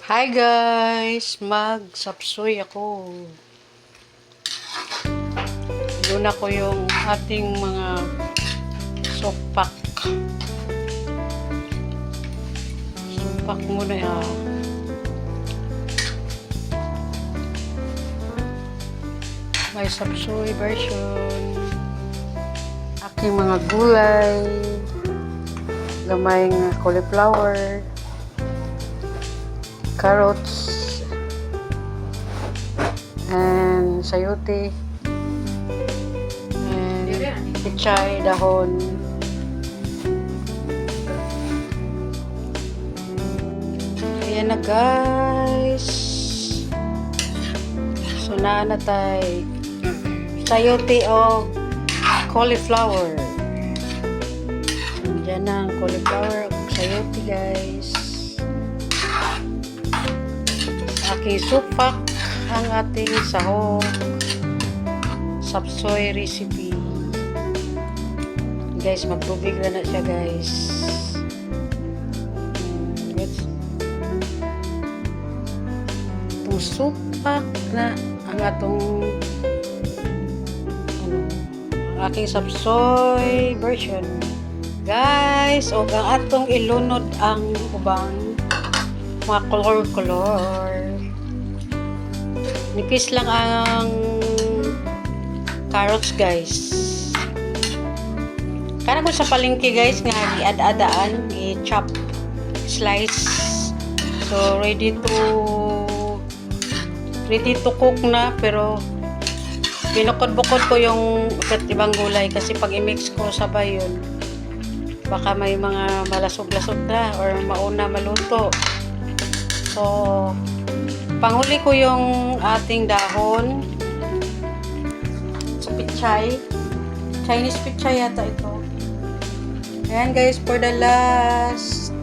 Hi guys! Mag-sapsoy ako. Luna ko yung ating mga sokpak. Sokpak muna yan. May sapsoy version. Aking mga gulay. Gamay nga cauliflower. Carrots and sayote and pichay dahon. Ayan na guys, so na tayo sayote o cauliflower. Diyan na ang cauliflower o sayote guys. Aking supak ang ating sahog sapsoy recipe. Guys, magtubig na siya guys. Itong supak na ang atong ang aking sapsoy version guys. O ang atong ilunod ang ubang mga color. Nipis lang ang carrots guys. Kana ko sa palengke guys nga iad-adaan, i-chop, slice. So ready to cook na, pero binukod-bukod ko yung iba't ibang gulay kasi pag i-mix ko sabay yun, baka may mga malasog-lasog na or mauna maluto. So panghuli ko yung ating dahon. So, pichay. Chinese pichay yata ito. Ayan guys, for the last.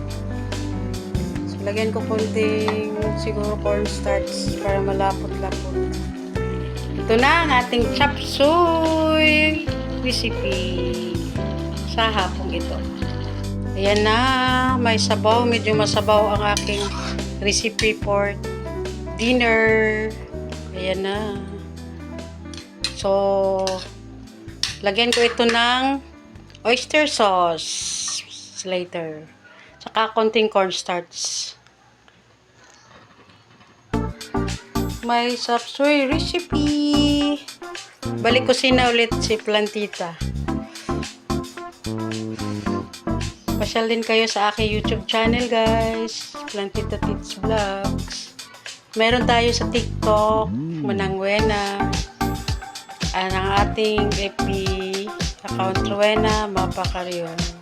So, lagyan ko konting siguro cornstarch para malapot-lapot. Ito na ang ating chop suey recipe sa hapong ito. Ayan na, may sabaw. Medyo masabaw ang aking recipe for dinner. Ayan na. So, lagyan ko ito ng oyster sauce later. Saka konting cornstarch. May sapsoy recipe. Balik kusina ulit si Plantita. Pasyal din kayo sa aking YouTube channel guys. Plantita Tits Vlogs. Meron tayo sa TikTok, Manangwena. Ang ating FB account, Rowena Mapakarion.